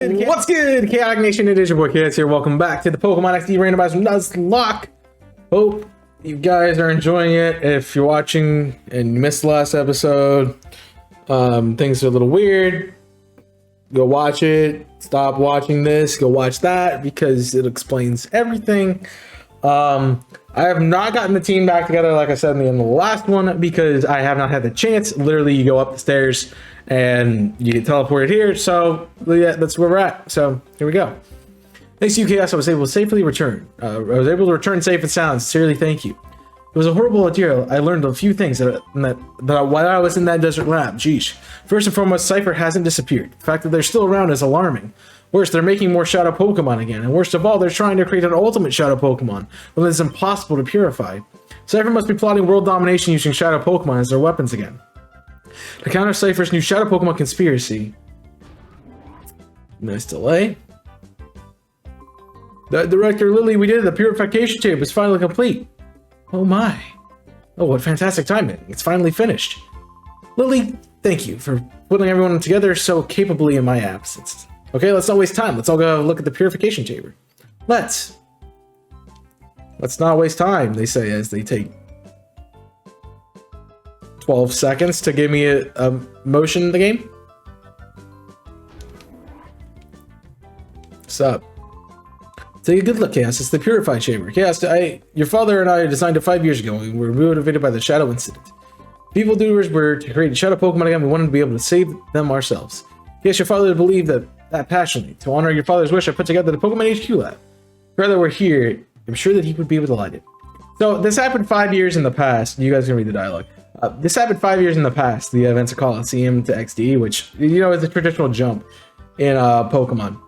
What's good, Chaotic Nation? It is your boy Chaos here. Welcome back to the Pokémon XD Randomizer Nuzlocke. Hope you guys are enjoying it. If you're watching and you missed the last episode, things are a little weird. Go watch it. Stop watching this. Go watch that because it explains everything. I have not gotten the team back together, like I said in the end of the last one, because I have not had the chance. Literally, you go up the stairs and you get teleported here. So yeah, that's where we're at. So here we go. Thanks to you, Chaos, I was able to safely return. I was able to return safe and sound. Sincerely, thank you. It was a horrible ordeal. I learned a few things that while I was in that desert lab. Geesh. First and foremost, Cypher hasn't disappeared. The fact that they're still around is alarming. Worse, they're making more Shadow Pokemon again. And worst of all, they're trying to create an ultimate Shadow Pokemon, one that's impossible to purify. Cypher must be plotting world domination using Shadow Pokemon as their weapons again. To counter Cypher's new Shadow Pokemon conspiracy. Nice delay. Director Lily, we did it. The Purification Chamber is finally complete. Oh my. Oh, what fantastic timing. It's finally finished. Lily, thank you for putting everyone together so capably in my absence. Okay, let's not waste time. Let's all go look at the Purification Chamber. Let's not waste time, they say as they take 12 seconds to give me a motion in the game. What's up? Take a good look, Chaos. It's the Purification Chamber. Chaos, your father and I designed it 5 years ago. We were motivated by the Shadow incident. People doers were to create Shadow Pokemon again. We wanted to be able to save them ourselves. Yes, your father believed that passionately. To honor your father's wish, I put together the Pokemon HQ lab. Rather we're here, I'm sure that he would be delighted. So this happened 5 years in the past. You guys can read the dialogue. This happened 5 years in the past. The events of Coliseum to XD, which is a traditional jump in Pokemon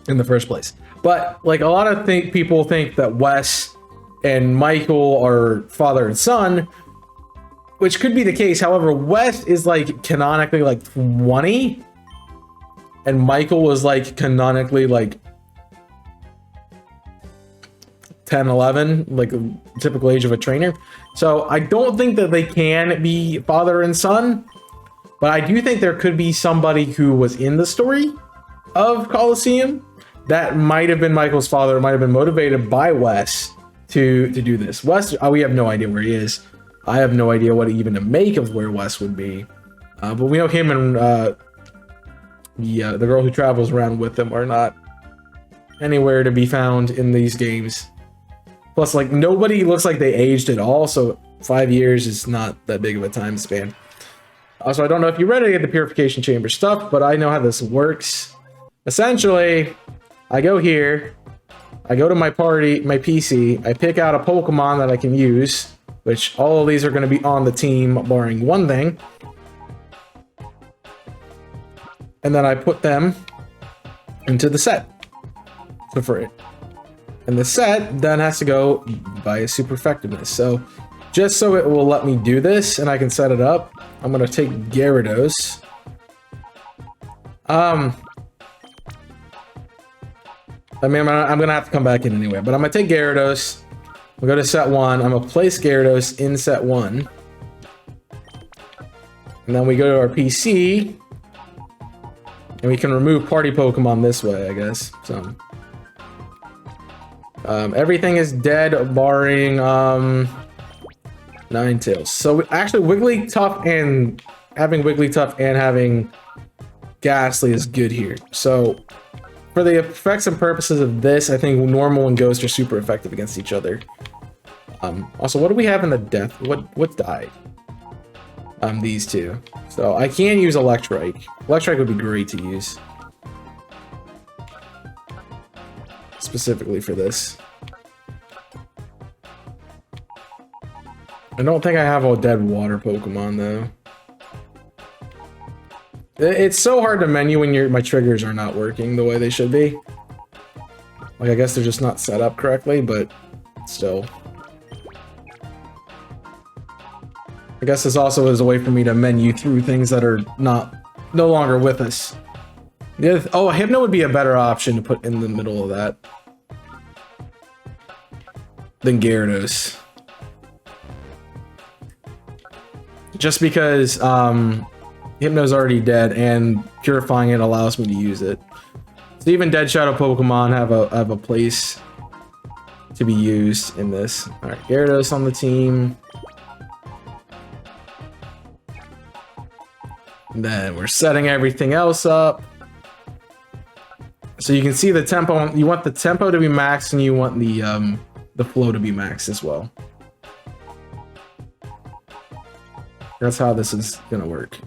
in the first place. But like a lot of people think that Wes and Michael are father and son, which could be the case. However, Wes is like canonically like 20. And Michael was like canonically like 10, 11, like the typical age of a trainer. So I don't think that they can be father and son, but I do think there could be somebody who was in the story of Coliseum that might have been Michael's father, might have been motivated by Wes to do this. Wes, we have no idea where he is. I have no idea what even to make of where Wes would be. But we know him and the girl who travels around with them are not anywhere to be found in these games. Plus, like, nobody looks like they aged at all, so 5 years is not that big of a time span. Also, I don't know if you read any of the Purification Chamber stuff, but I know how this works. Essentially, I go here, I go to my PC, I pick out a Pokemon that I can use, which all of these are going to be on the team, barring one thing. And then I put them into the set for it. And the set then has to go by a super effectiveness. So just so it will let me do this and I can set it up, I'm going to take Gyarados. I mean, I'm going to have to come back in anyway, but I'm going to take Gyarados. We'll go to set 1. I'm going to place Gyarados in set 1. And then we go to our PC. And we can remove party Pokemon this way, I guess. So everything is dead, barring Ninetales. So actually, Wigglytuff and having Wigglytuff and having Ghastly is good here. So for the effects and purposes of this, I think Normal and Ghost are super effective against each other. Also, what do we have in the death? What died? These two. So I can use Electrike. Electrike would be great to use. Specifically for this. I don't think I have a dead water Pokemon though. It's so hard to menu when my triggers are not working the way they should be. Like, I guess they're just not set up correctly, but still. I guess this also is a way for me to menu through things that are no longer with us. Oh, Hypno would be a better option to put in the middle of that than Gyarados. Just because Hypno's already dead, and purifying it allows me to use it. So even dead Shadow Pokemon have a place to be used in this. All right, Gyarados on the team. And then we're setting everything else up. So you can see the tempo. You want the tempo to be maxed, and you want the flow to be maxed as well. That's how this is gonna work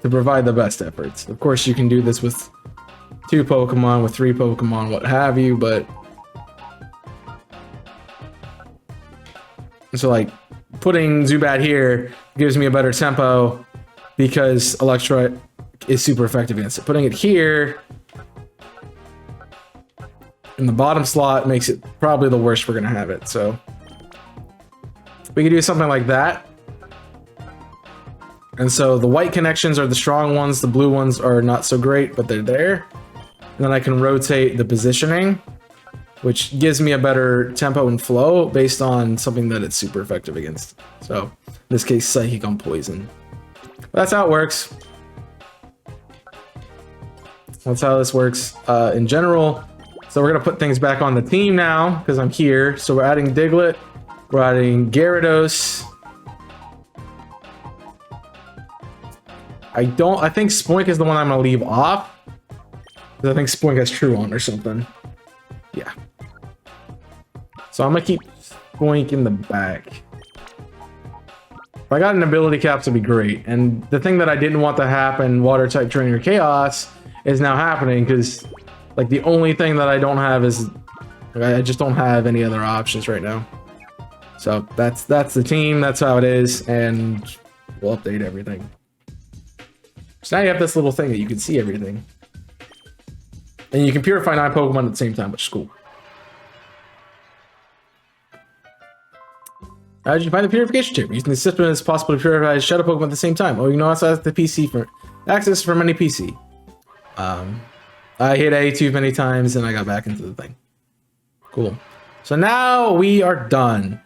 to provide the best efforts. Of course, you can do this with 2 Pokemon, with 3 Pokemon, what have you, but so like putting Zubat here gives me a better tempo because Electrite is super effective against it. Putting it here in the bottom slot makes it probably the worst we're gonna have it. So we can do something like that. And so the white connections are the strong ones, the blue ones are not so great, but they're there. And then I can rotate the positioning, which gives me a better tempo and flow based on something that it's super effective against. So in this case, Psychic on Poison. That's how it works. That's how this works in general. So we're gonna put things back on the team now because I'm here. So we're adding Diglett, we're adding Gyarados. I think Spoink is the one I'm gonna leave off. I think Spoink has True on or something. Yeah. So I'm gonna keep Spoink in the back. If I got an ability cap to be great. And the thing that I didn't want to happen, Water type Trainer Chaos, is now happening because like the only thing that I don't have is I just don't have any other options right now. So that's the team, that's how it is, and we'll update everything. So now you have this little thing that you can see everything. And you can purify 9 Pokemon at the same time, which is cool. How did you find the Purification Chamber? Using the system, it's possible to purify Shadow Pokemon at the same time. Oh, you know, also has the PC for access from any PC. I hit A too many times and I got back into the thing. Cool. So now we are done.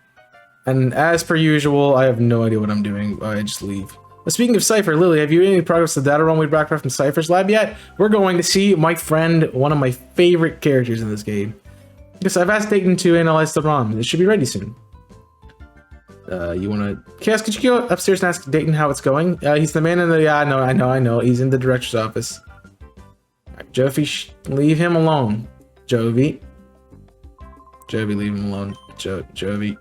And as per usual, I have no idea what I'm doing. I just leave. But speaking of Cypher, Lily, have you made any progress with the data run we brought back from Cypher's lab yet? We're going to see my friend, one of my favorite characters in this game. Yes, I've asked Dayton to analyze the ROM. It should be ready soon. You want to... Chaos, could you go upstairs and ask Dayton how it's going? He's the man in the... Yeah, I know. He's in the director's office. Right, Jovi, leave him alone. Jovi, leave him alone. Jovi,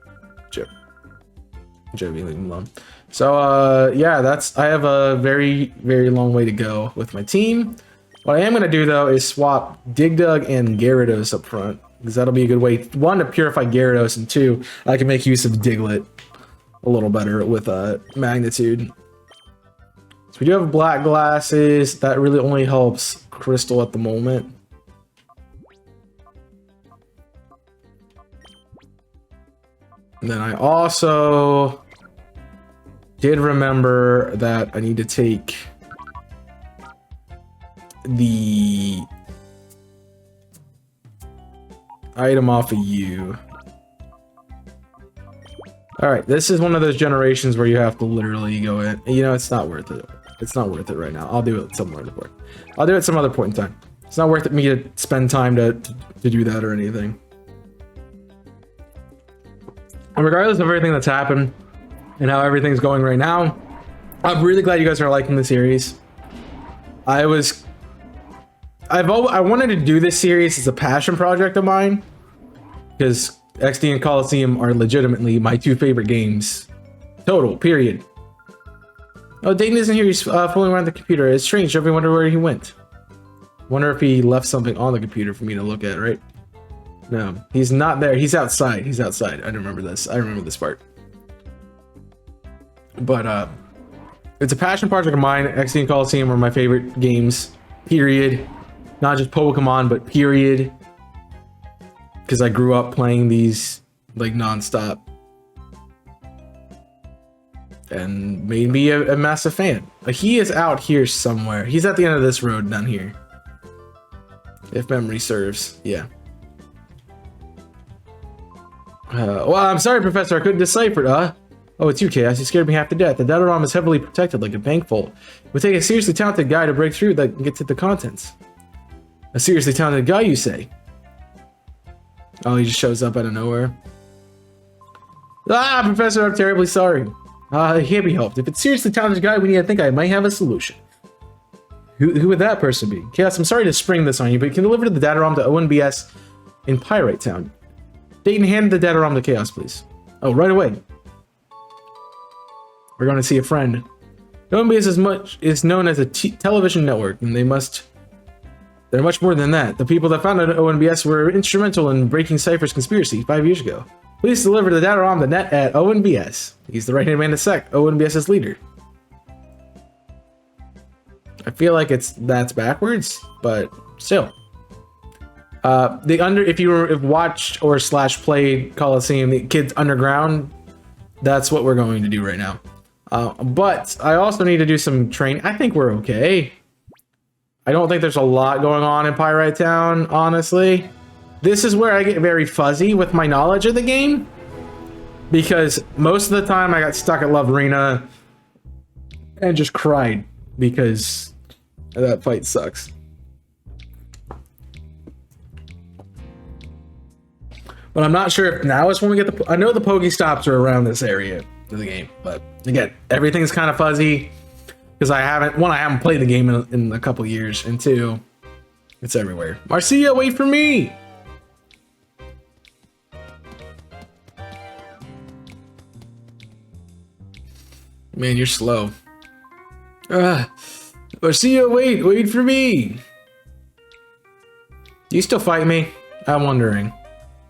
leave him alone. So, yeah, I have a very, very long way to go with my team. What I am going to do, though, is swap Digdug and Gyarados up front. Because that'll be a good way, 1, to purify Gyarados, and 2, I can make use of Diglett a little better with Magnitude. So we do have black glasses. That really only helps Crystal at the moment. And then I also did remember that I need to take the item off of you. All right, this is one of those generations where you have to literally go in. You know, it's not worth it. It's not worth it right now. I'll do it somewhere before. I'll do it some other point in time. It's not worth it me to spend time to do that or anything. And regardless of everything that's happened and how everything's going right now, I'm really glad you guys are liking the series. I wanted to do this series as a passion project of mine because XD and Coliseum are legitimately my 2 favorite games. Total, period. Oh, Dayton isn't here. He's fooling around the computer. It's strange. Everybody wonder where he went. Wonder if he left something on the computer for me to look at, right? No, he's not there. He's outside. He's outside. I remember this. I remember this part. But it's a passion project of mine. XD and Coliseum are my favorite games. Period. Not just Pokemon, but period. Because I grew up playing these like nonstop. And made me a massive fan. Like, he is out here somewhere. He's at the end of this road down here. If memory serves. Yeah. Well, I'm sorry, Professor. I couldn't decipher it. Oh, it's you, Chaos. You scared me half to death. The data ROM is heavily protected like a bank vault. It would take a seriously talented guy to break through that and get to the contents. A seriously talented guy, you say? Oh, he just shows up out of nowhere. Ah, Professor, I'm terribly sorry. He can't be helped. If it's seriously talented guy, we need to think I might have a solution. Who would that person be? Chaos, I'm sorry to spring this on you, but you can deliver the data ROM to ONBS in Pyrite Town. Dayton, hand the data ROM to Chaos, please. Oh, right away. We're going to see a friend. ONBS is known as a television network, and they're much more than that. The people that founded ONBS were instrumental in breaking Cypher's conspiracy 5 years ago. Please deliver the data ROM to net at ONBS. He's the right-hand man to Sec, ONBS's leader. I feel like that's backwards, but still. If you've watched or /played Coliseum, the kids underground, that's what we're going to do right now. But I also need to do some training. I think we're okay. I don't think there's a lot going on in Pyrite Town, honestly. This is where I get very fuzzy with my knowledge of the game, because most of the time I got stuck at Love Arena and just cried because that fight sucks. But I'm not sure if now is when we get the... I know the Pokestops are around this area of the game, but again, everything's kind of fuzzy because I haven't played the game in a couple years, and two, it's everywhere. Marcia, wait for me! Man, you're slow. Marcia, wait for me! Do you still fight me? I'm wondering.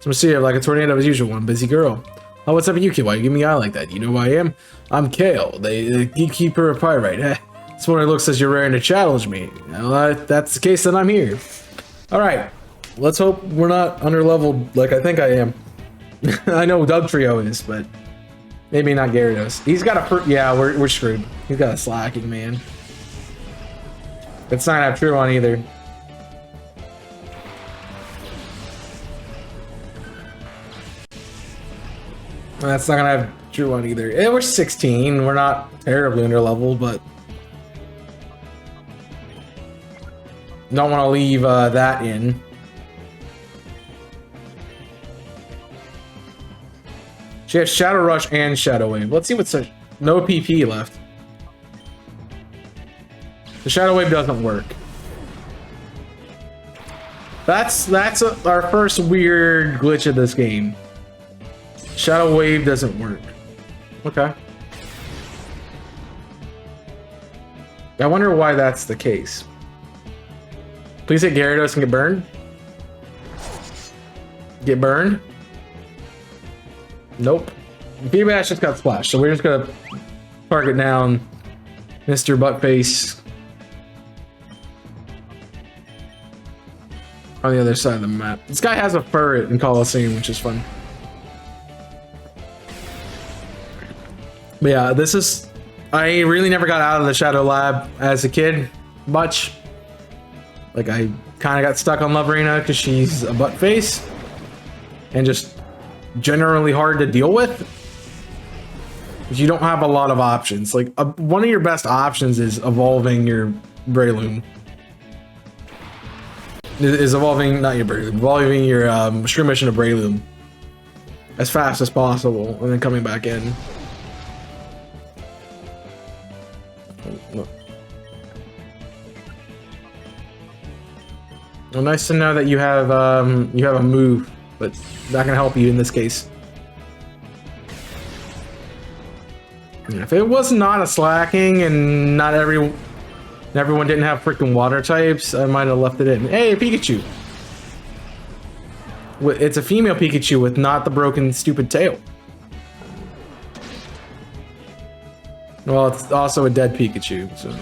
So Marcia, like a tornado as usual, one busy girl. Oh, what's up with you, kid? Why you give me an eye like that? You know who I am? I'm Gale, the Gatekeeper of Pyrite. That's what it looks as you're raring to challenge me. Well, that's the case, then I'm here. Alright, let's hope we're not under-leveled like I think I am. I know Dugtrio is, but maybe not Gyarados. He's got a... Yeah, we're screwed. He's got a slacking, man. It's not have true on either. That's not gonna have true one either. Yeah, we're 16. We're not terribly under level, but don't want to leave that in. She has Shadow Rush and Shadow Wave. Let's see what's no PP left. The Shadow Wave doesn't work. That's our first weird glitch of this game. Shadow Wave doesn't work. Okay. I wonder why that's the case. Please hit Gyarados and get burned. Get burned. Nope. B-Bash just got splashed, so we're just gonna target down Mr. Buttface on the other side of the map. This guy has a Furret in Coliseum, which is fun. But yeah, this is... I really never got out of the Shadow Lab as a kid much. Like, I kind of got stuck on Love Arena because she's a butt face and just generally hard to deal with. You don't have a lot of options. Like, one of your best options is evolving your Breloom. Evolving your Shroom Mission to Breloom as fast as possible and then coming back in. Well, nice to know that you have a move, but not gonna help you in this case. If it was not a slacking and not everyone didn't have freaking water types, I might have left it in. Hey, Pikachu! It's a female Pikachu with not the broken stupid tail. Well, it's also a dead Pikachu, so...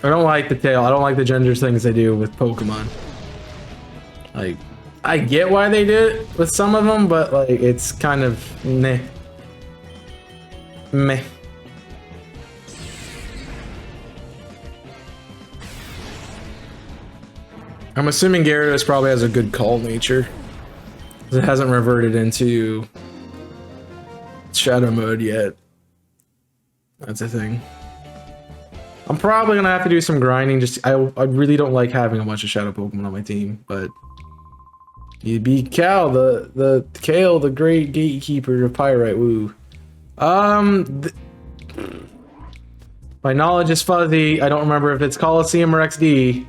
I don't like the tail. I don't like the gender things they do with Pokemon. Like, I get why they did it with some of them, but like, it's kind of meh. Meh. I'm assuming Gyarados probably has a good call nature. It hasn't reverted into shadow mode yet. That's a thing. I'm probably gonna have to do some grinding. I really don't like having a bunch of shadow Pokemon on my team, but you beat Cal, the Kale, the great gatekeeper of Pyrite. Woo. My knowledge is fuzzy. I don't remember if it's Coliseum or XD.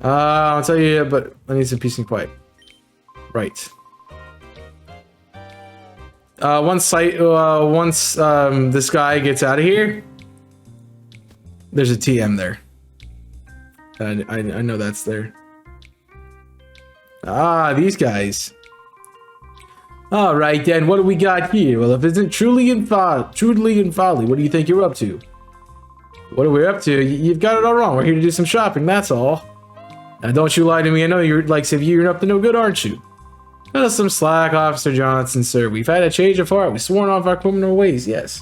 I'll tell you, but I need some peace and quiet. Right. Once this guy gets out of here, there's a TM there. I know that's there. Ah, these guys. All right, then. What do we got here? Well, if it isn't truly in folly, what do you think you're up to? What are we up to? You've got it all wrong. We're here to do some shopping. That's all. Now, don't you lie to me. I know you're like you're up to no good, aren't you? Cut us some slack, Officer Johnson, sir. We've had a change of heart. We've sworn off our criminal ways. Yes.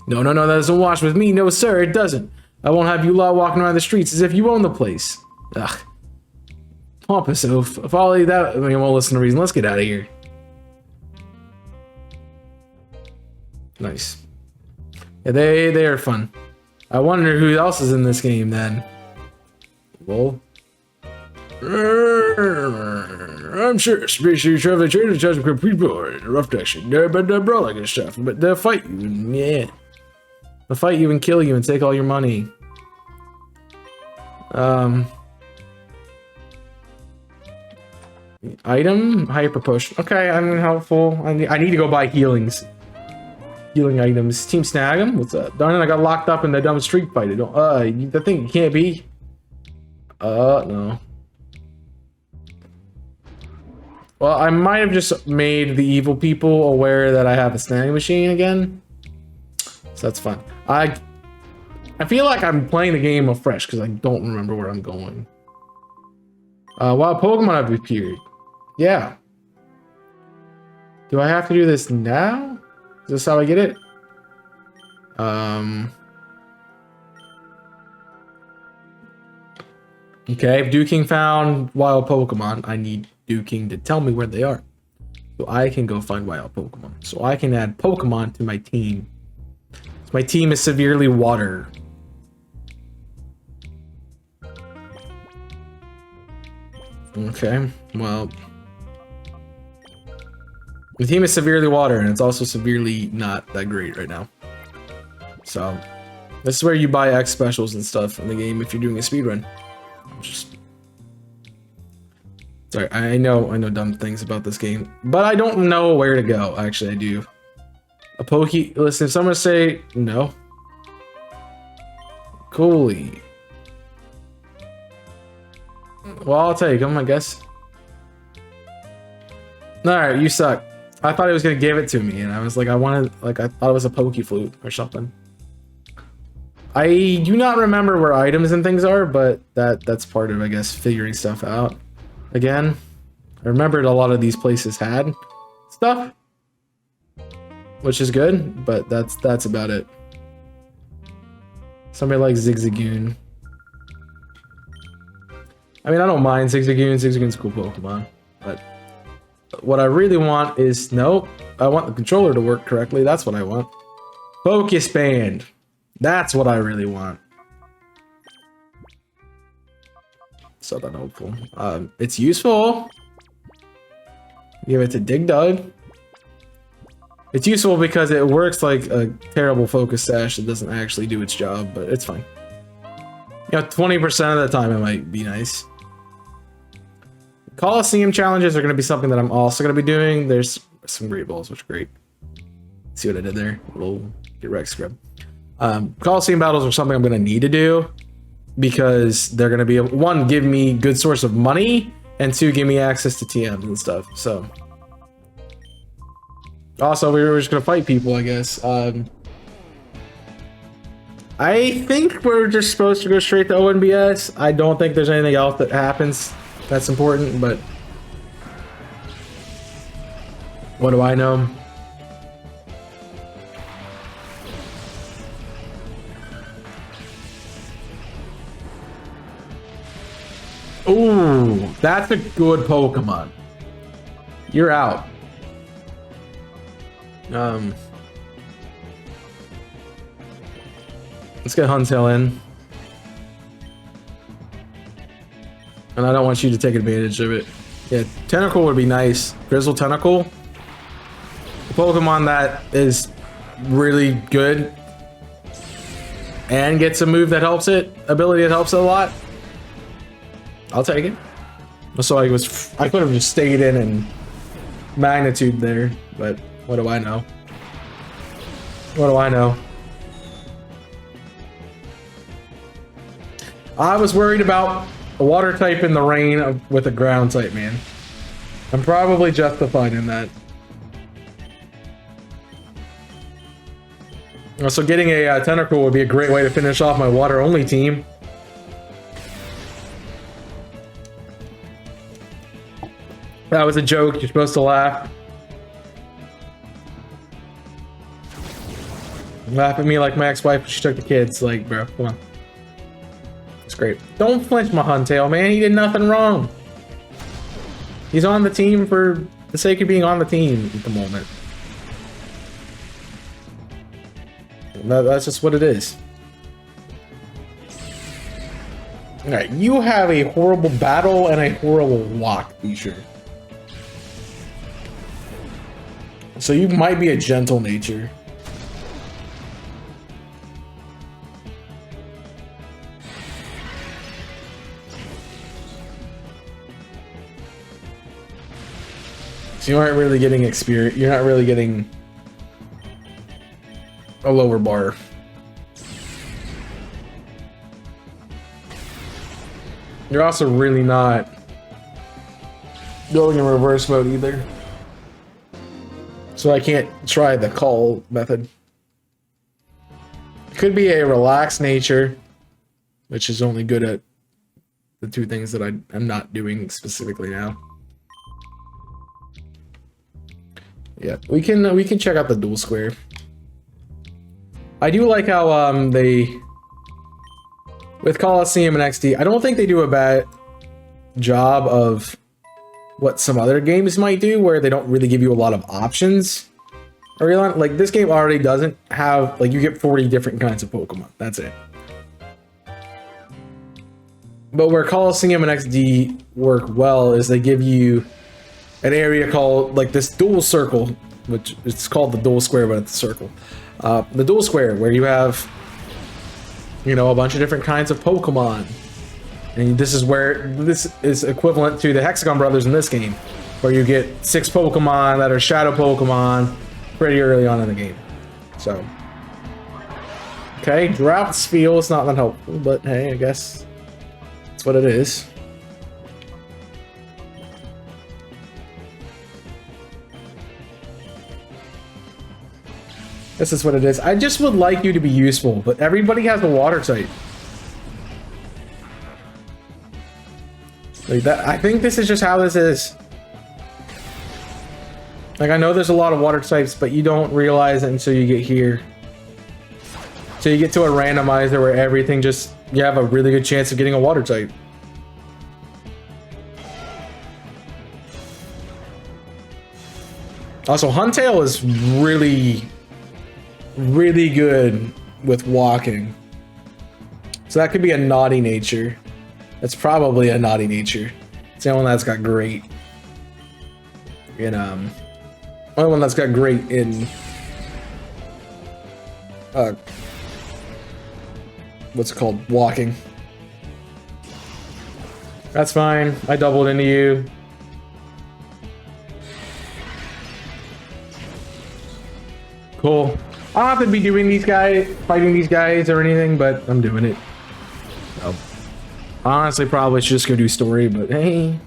No, that doesn't wash with me. No, sir, it doesn't. I won't have you lot walking around the streets as if you own the place. Ugh. Pompous oaf. If all that, I mean, you won't listen to reason. Let's get out of here. Nice. Yeah, they are fun. I wonder who else is in this game then. Well, I'm sure. Spaceship traveling trader judge of people rough action. But they're brawling and stuff. But they'll fight you. And, yeah. They'll fight you and kill you and take all your money. Item hyper push. Okay, I'm helpful. I need to go buy healing items. Team snag him. What's up? Darn it! I got locked up in the dumb street fight. The thing can't be. No. Well, I might have just made the evil people aware that I have a snagging machine again. So that's fun. I feel like I'm playing the game afresh because I don't remember where I'm going. Wild Pokemon have appeared. Yeah. Do I have to do this now? Is this how I get it? Okay, if Duking found wild Pokemon, I need Duking to tell me where they are. So I can go find wild Pokemon. So I can add Pokemon to my team. So my team is severely water. Okay, well. The team is severely water, and it's also severely not that great right now. So, this is where you buy X specials and stuff in the game if you're doing a speedrun. Sorry, I know dumb things about this game, but I don't know where to go. Actually, I do. Listen, if someone say no. Coolly. Well, I'll take them, I guess. Alright, you suck. I thought he was gonna give it to me, and I was like, I thought it was a Poké Flute or something. I do not remember where items and things are, but that's part of, I guess, figuring stuff out. Again, I remembered a lot of these places had stuff, which is good, but that's about it. Somebody like Zigzagoon. I mean, I don't mind Zigzagoon. Zigzagoon's a cool Pokemon, but what I really want is, nope, I want the controller to work correctly. That's what I want. Focus band. That's what I really want. So that's hopeful. It's useful. Give it to Dig Dug. It's useful because it works like a terrible focus sash that doesn't actually do its job, but it's fine. You know, 20% of the time it might be nice. Coliseum challenges are going to be something that I'm also going to be doing. There's some great balls, which are great. See what I did there? A little get Rex scrub. Coliseum battles are something I'm going to need to do because they're going to be, one, give me good source of money, and two, give me access to TMs and stuff. So, also, we were just going to fight people, I guess. I think we're just supposed to go straight to ONBS. I don't think there's anything else that happens that's important, but what do I know? Ooh, that's a good Pokemon. You're out. Let's get Huntail in. And I don't want you to take advantage of it. Yeah, Tentacle would be nice. Grizzle Tentacle. A Pokemon that is really good and gets a move that helps it, ability that helps it a lot. I'll take it. So I could have just stayed in magnitude there, but what do I know? What do I know? I was worried about a water type in the rain with a ground type, man. I'm probably justified in that. So getting a Tentacle would be a great way to finish off my water-only team. That was a joke. You're supposed to laugh. Laugh at me like my ex-wife when she took the kids. Like, bro, come on. It's great. Don't flinch my Huntail, man. He did nothing wrong. He's on the team for the sake of being on the team at the moment. That's just what it is. Alright, you have a horrible battle and a horrible walk feature. So you might be a gentle nature. So you aren't really getting experience. You're not really getting a lower bar. You're also really not going in reverse mode either. So I can't try the call method. Could be a relaxed nature, which is only good at the two things that I'm not doing specifically now. Yeah, we can check out the dual square. I do like how they with Coliseum and XD, I don't think they do a bad job of what some other games might do, where they don't really give you a lot of options. Or like this game already doesn't have, like, you get 40 different kinds of Pokemon. That's it. But where Coliseum and XD work well is they give you an area called, like, this dual circle, which it's called the dual square, but it's a circle. The dual square, where you have, you know, a bunch of different kinds of Pokemon. And this is equivalent to the Hexagon Brothers in this game, where you get 6 Pokemon that are Shadow Pokemon pretty early on in the game. So, okay, Drought Spiel is not that helpful, but hey, I guess that's what it is. This is what it is. I just would like you to be useful, but everybody has a water type. Like that, I think this is just how this is. Like, I know there's a lot of water types, but you don't realize it until you get here. So you get to a randomizer where everything just, you have a really good chance of getting a water type. Also, Huntail is really good with walking. So that could be a naughty nature. That's probably a naughty nature. It's the only one that's got great in only one that's got great in what's it called? Walking. That's fine. I doubled into you. Cool. I don't have to be doing these guys, fighting these guys or anything, but I'm doing it. So, honestly, probably should just go do story, but hey,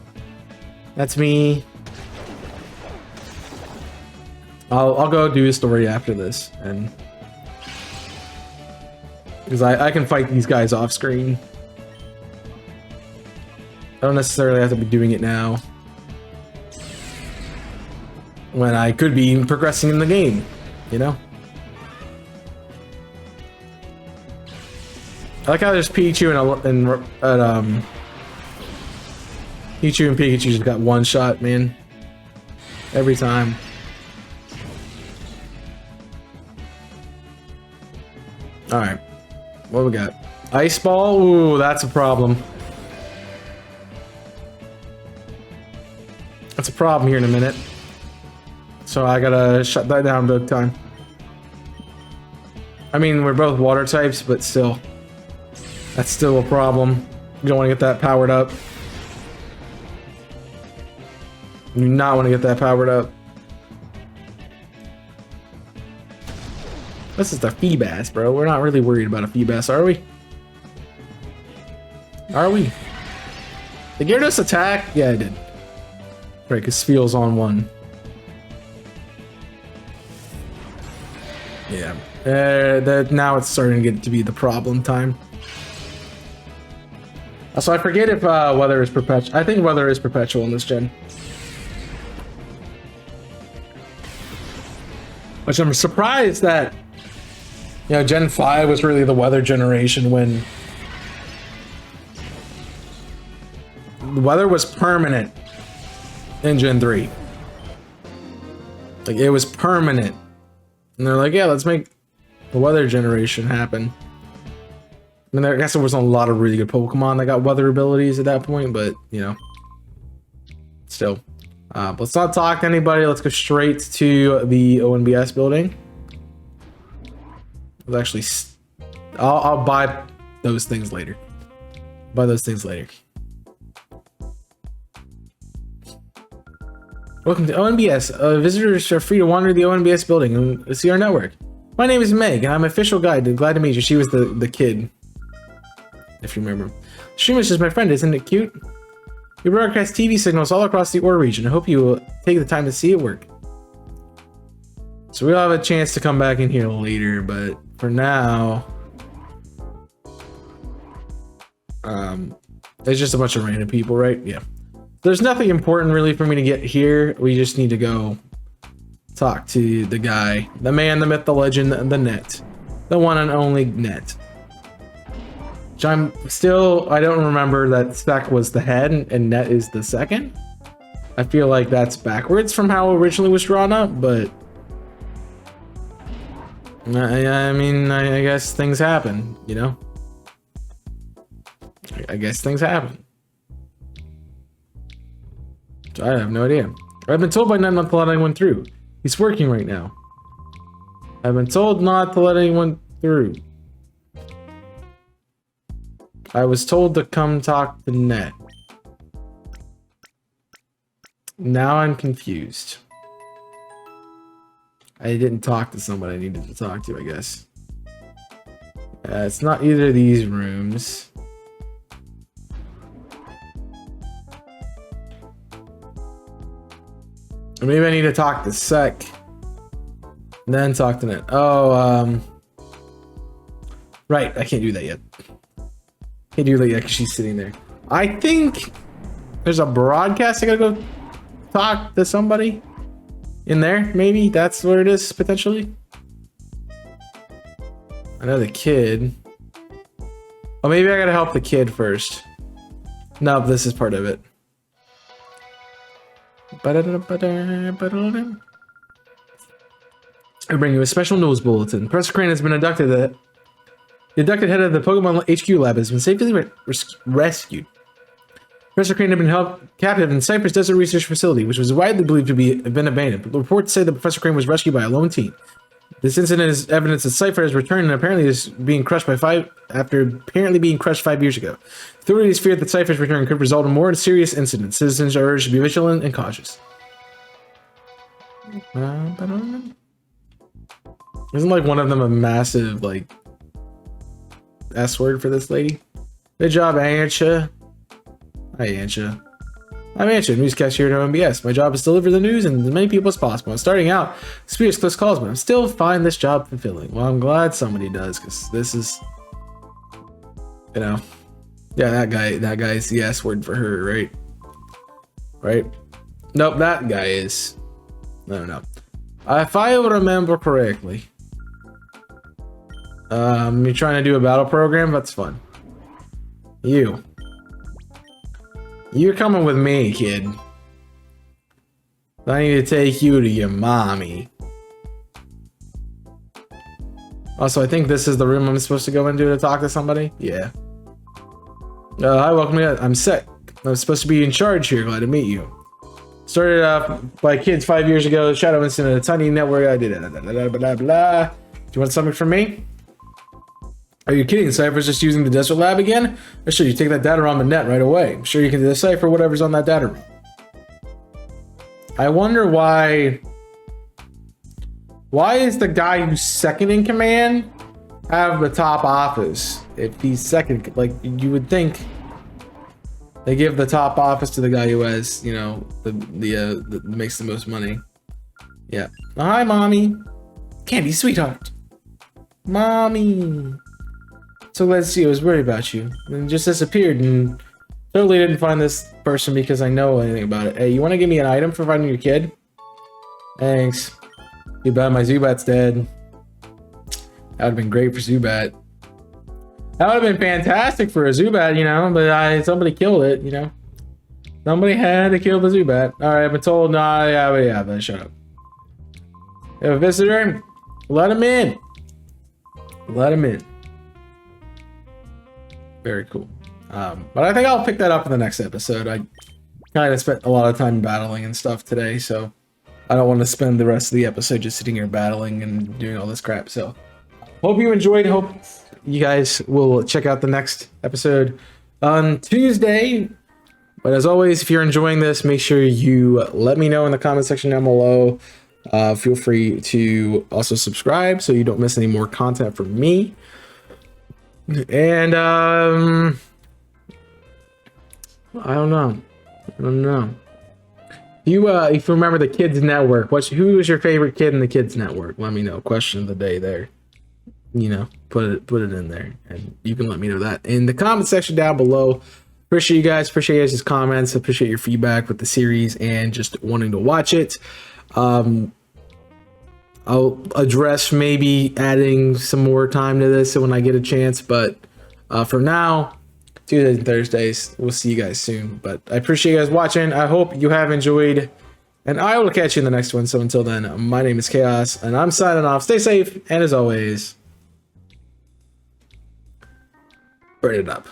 that's me. I'll go do a story after this, and because I can fight these guys off screen. I don't necessarily have to be doing it now, when I could be progressing in the game, you know? I like how there's Pikachu Pichu and Pikachu just got one shot, man. Every time. Alright. What we got? Ice Ball? Ooh, that's a problem. That's a problem here in a minute. So I gotta shut that down big time. I mean, we're both water types, but still. That's still a problem. You don't want to get that powered up. You do not want to get that powered up. This is the Feebas, bro. We're not really worried about a Feebas, are we? Are we? Did Gyarados attack? Yeah, I did. Right, because Spheal's on one. Yeah. Now it's starting to get to be the problem time. So I forget if weather is perpetual. I think weather is perpetual in this gen. Which I'm surprised that, you know, Gen 5 was really the weather generation when the weather was permanent in Gen 3. Like, it was permanent. And they're like, yeah, let's make the weather generation happen. I mean, I guess there wasn't a lot of really good Pokemon that got weather abilities at that point, but, you know, still. Let's not talk to anybody. Let's go straight to the ONBS building. Let's actually, I'll buy those things later. Buy those things later. Welcome to ONBS. Visitors are free to wander the ONBS building and see our network. My name is Meg, and I'm official guide. Glad to meet you. She was the kid, if you remember. Streamish is my friend. Isn't it cute? We broadcast TV signals all across the OR region. I hope you will take the time to see it work. So we'll have a chance to come back in here later, but for now, it's just a bunch of random people, right? Yeah. There's nothing important really for me to get here. We just need to go talk to the guy, the man, the myth, the legend, the net, the one and only net. I'm still, I don't remember that Spec was the head and Net is the second. I feel like that's backwards from how it originally was drawn up, but I mean, I guess things happen, you know? I guess things happen. So I have no idea. I've been told by Net not to let anyone through. He's working right now. I've been told not to let anyone through. I was told to come talk to Net. Now I'm confused. I didn't talk to somebody I needed to talk to, I guess. It's not either of these rooms. Or maybe I need to talk to Sec. And then talk to Net. Oh, right, I can't do that yet. Can't do that yet because she's sitting there. I think there's a broadcast. I gotta go talk to somebody in there. Maybe that's where it is, potentially. Another kid. Oh, maybe I gotta help the kid first. No, this is part of it. I bring you a special news bulletin. Professor Crane has been abducted. The abducted head of the Pokemon HQ lab has been safely rescued. Professor Crane had been held captive in Cypress Desert Research Facility, which was widely believed to have been abandoned. But reports say that Professor Crane was rescued by a lone team. This incident is evidence that Cypher has returned and apparently is being crushed by after apparently being crushed 5 years ago. Authorities fear that Cypher's return could result in more serious incidents. Citizens are urged to be vigilant and cautious. Isn't like one of them a massive like S word for this lady? Good job, Ansha. Hi, Ansha. I'm Ansha, newscast here at OMBS. My job is to deliver the news and as many people as possible. I'm starting out, experience close calls, but I'm still find this job fulfilling. Well, I'm glad somebody does, because this is, you know, yeah, that guy's the S word for her, right? Right? Nope, that guy is. No. If I remember correctly, you're trying to do a battle program? That's fun. You. You're coming with me, kid. I need to take you to your mommy. Also, I think this is the room I'm supposed to go into to talk to somebody. Yeah. Hi, welcome to. I'm sick. I'm supposed to be in charge here. Glad to meet you. Started off by kids 5 years ago. Shadow incident, a tiny network. I did it. Blah, blah, blah, blah. Do you want something from me? Are you kidding? Cypher's just using the desert lab again? Or should you take that data on the net right away? I'm sure you can decipher whatever's on that data room. I wonder why. Why is the guy who's second in command have the top office? If he's second, like you would think, they give the top office to the guy who has, you know, the makes the most money. Yeah. Hi, mommy. Candy, sweetheart. Mommy. So glad to see you. I was worried about you. And just disappeared and totally didn't find this person because I know anything about it. Hey, you want to give me an item for finding your kid? Thanks. Too bad my Zubat's dead. That would have been great for Zubat. That would have been fantastic for a Zubat, you know, but somebody killed it, you know. Somebody had to kill the Zubat. Alright, I've been told, nah, yeah, but shut up. You have a visitor? Let him in. Let him in. Very cool. But I think I'll pick that up in the next episode. I kind of spent a lot of time battling and stuff today, so I don't want to spend the rest of the episode just sitting here battling and doing all this crap. So hope you enjoyed. Hope you guys will check out the next episode on Tuesday. But as always, if you're enjoying this, make sure you let me know in the comment section down below. Feel free to also subscribe so you don't miss any more content from me. And I don't know. If you remember the Kids Network, who was your favorite kid in the Kids Network? Let me know. Question of the day there. You know, put it in there, and you can let me know that in the comment section down below. Appreciate you guys. Appreciate you guys' comments. Appreciate your feedback with the series and just wanting to watch it. I'll address maybe adding some more time to this when I get a chance, but for now, Tuesdays and Thursdays, we'll see you guys soon. But I appreciate you guys watching. I hope you have enjoyed, and I will catch you in the next one. So until then, my name is Chaos, and I'm signing off. Stay safe, and as always, burn it up.